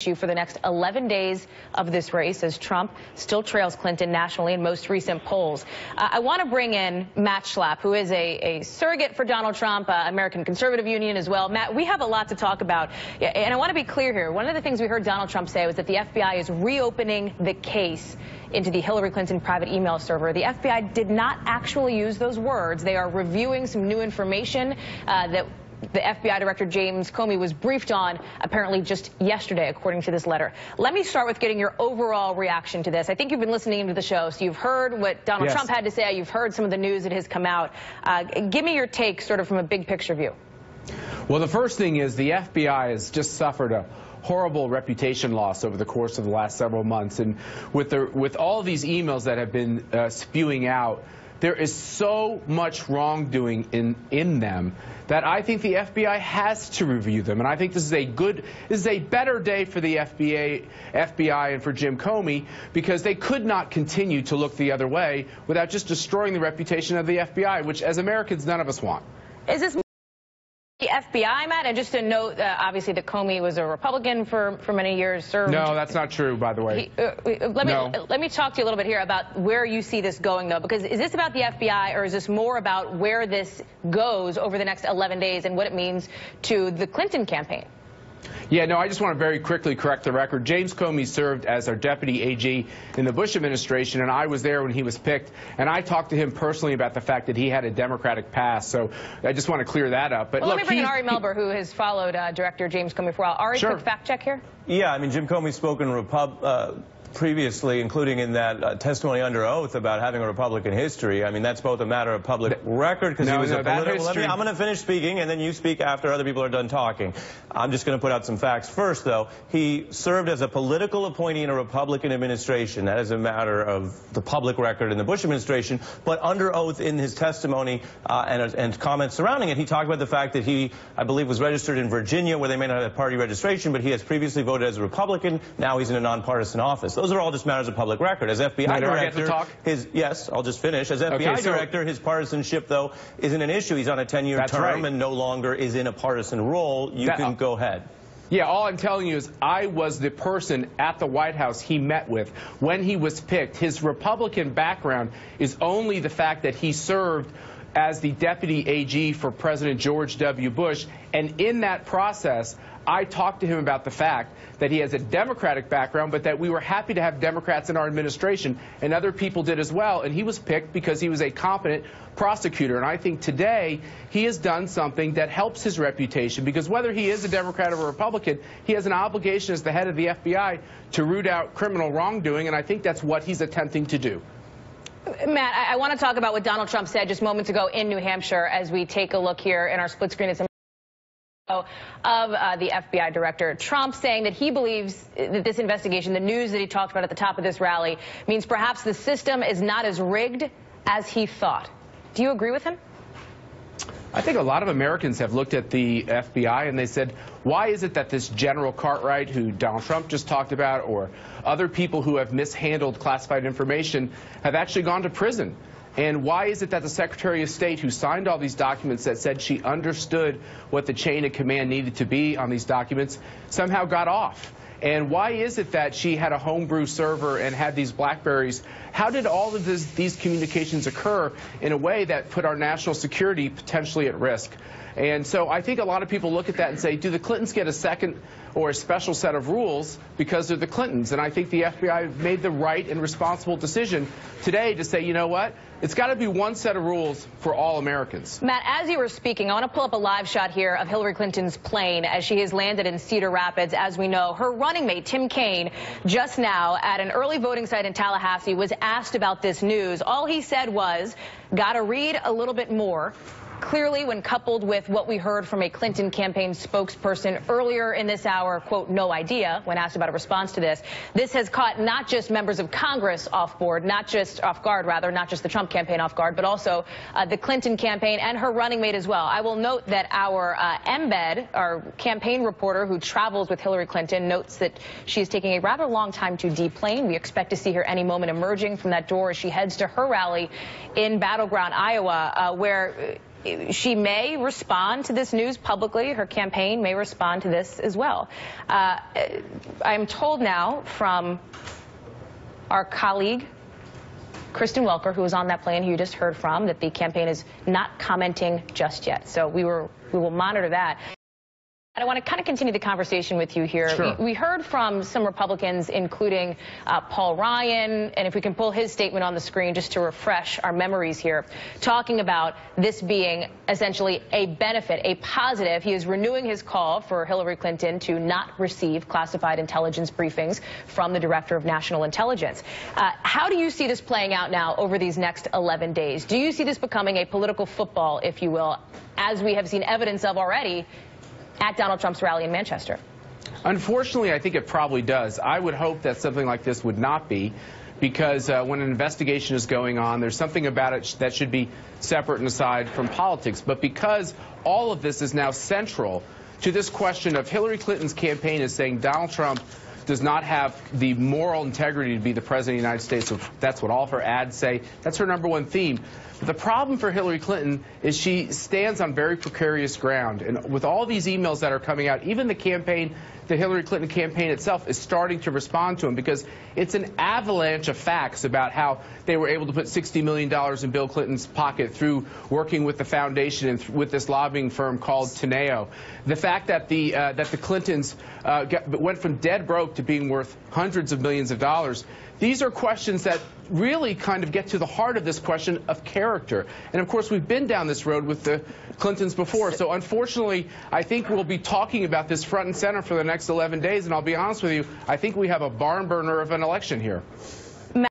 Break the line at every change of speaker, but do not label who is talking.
For the next 11 days of this race, as Trump still trails Clinton nationally in most recent polls. I want to bring in Matt Schlapp, who is a surrogate for Donald Trump, American Conservative Union as well. Matt, we have a lot to talk about, and I want to be clear here. One of the things we heard Donald Trump say was that the FBI is reopening the case into the Hillary Clinton private email server. The FBI did not actually use those words. They are reviewing some new information that the FBI Director James Comey was briefed on apparently just yesterday, according to this letter. Let me start with getting your overall reaction to this. I think you've been listening to the show, so you've heard what Donald Trump had to say. You've heard some of the news that has come out. Give me your take sort of from a big picture view.
Well, the first thing is the FBI has just suffered a horrible reputation loss over the course of the last several months. And with all these emails that have been spewing out, there is so much wrongdoing in them that I think the FBI has to review them. And I think this is a better day for the FBI and for Jim Comey, because they could not continue to look the other way without just destroying the reputation of the FBI, which as Americans none of us want.
Is this the FBI, Matt? And just to note, obviously, that Comey was a Republican for many years. Served.
No, that's not true, by the way.
Let me talk to you a little bit here about where you see this going, though, because is this about the FBI, or is this more about where this goes over the next 11 days and what it means to the Clinton campaign?
Yeah, no, I just want to very quickly correct the record. James Comey served as our deputy AG in the Bush administration, and I was there when he was picked, and I talked to him personally about the fact that he had a Democratic past, so I just want to clear that up. But
well,
look,
let me bring in Ari Melber, who has followed Director James Comey for a while. Ari, quick fact check here.
Yeah, I mean, Jim Comey's spoken previously, including in that testimony under oath about having a Republican history. I mean, that's both a matter of public record, because he was a political... I'm going to finish speaking, and then you speak after other people are done talking. I'm just going to put out some facts. First, though, he served as a political appointee in a Republican administration. That is a matter of the public record in the Bush administration. But under oath in his testimony and comments surrounding it, he talked about the fact that he, I believe, was registered in Virginia, where they may not have party registration, but he has previously voted as a Republican. Now he's in a nonpartisan office. Those are all just matters of public record. As FBI director, yes, I'll just finish. As FBI director, his partisanship, though, isn't an issue. He's on a 10-year term and no longer is in a partisan role. You can go ahead.
Yeah, all I'm telling you is I was the person at the White House he met with when he was picked. His Republican background is only the fact that he served as the deputy AG for President George W. Bush, and in that process, I talked to him about the fact that he has a Democratic background, but that we were happy to have Democrats in our administration, and other people did as well, and he was picked because he was a competent prosecutor. And I think today he has done something that helps his reputation, because whether he is a Democrat or a Republican, he has an obligation as the head of the FBI to root out criminal wrongdoing, and I think that's what he's attempting to do.
Matt, I want to talk about what Donald Trump said just moments ago in New Hampshire as we take a look here in our split screen of the FBI director. Trump saying that he believes that this investigation, the news that he talked about at the top of this rally, means perhaps the system is not as rigged as he thought. Do you agree with him?
I think a lot of Americans have looked at the FBI and they said, why is it that this General Cartwright, who Donald Trump just talked about, or other people who have mishandled classified information have actually gone to prison? And why is it that the Secretary of State, who signed all these documents that said she understood what the chain of command needed to be on these documents, somehow got off? And why is it that she had a homebrew server and had these BlackBerries? How did all of these communications occur in a way that put our national security potentially at risk? And so I think a lot of people look at that and say, do the Clintons get a second or a special set of rules because they're the Clintons? And I think the FBI made the right and responsible decision today to say, you know what? It's got to be one set of rules for all Americans.
Matt, as you were speaking, I want to pull up a live shot here of Hillary Clinton's plane as she has landed in Cedar Rapids. As we know, her running mate, Tim Kaine, just now at an early voting site in Tallahassee, was asked about this news. All he said was, got to read a little bit more. Clearly, when coupled with what we heard from a Clinton campaign spokesperson earlier in this hour, quote, no idea, when asked about a response to this, this has caught not just members of Congress off guard, not just the Trump campaign off guard, but also the Clinton campaign and her running mate as well. I will note that our embed, our campaign reporter who travels with Hillary Clinton, notes that she is taking a rather long time to deplane. We expect to see her any moment emerging from that door as she heads to her rally in battleground Iowa, where she may respond to this news publicly. Her campaign may respond to this as well. I'm told now from our colleague, Kristen Welker, who was on that plane who you just heard from, that the campaign is not commenting just yet. So we will monitor that. I want to kind of continue the conversation with you here.
Sure.
We heard from some Republicans, including Paul Ryan, and if we can pull his statement on the screen just to refresh our memories here, talking about this being essentially a benefit, a positive. He is renewing his call for Hillary Clinton to not receive classified intelligence briefings from the Director of National Intelligence. How do you see this playing out now over these next 11 days? Do you see this becoming a political football, if you will, as we have seen evidence of already at Donald Trump's rally in Manchester?
Unfortunately, I think it probably does. I would hope that something like this would not be, because when an investigation is going on, there's something about it that should be separate and aside from politics. But because all of this is now central to this question of Hillary Clinton's campaign is saying Donald Trump does not have the moral integrity to be the president of the United States. So that's what all of her ads say. That's her #1 theme. The problem for Hillary Clinton is she stands on very precarious ground. And with all these emails that are coming out, even the Hillary Clinton campaign itself is starting to respond to them, because it's an avalanche of facts about how they were able to put $60 million in Bill Clinton's pocket through working with the foundation and with this lobbying firm called Teneo. The fact that the Clintons went from dead broke to being worth hundreds of millions of dollars. These are questions that really kind of get to the heart of this question of character. And of course, we've been down this road with the Clintons before. So unfortunately, I think we'll be talking about this front and center for the next 11 days. And I'll be honest with you, I think we have a barn burner of an election here.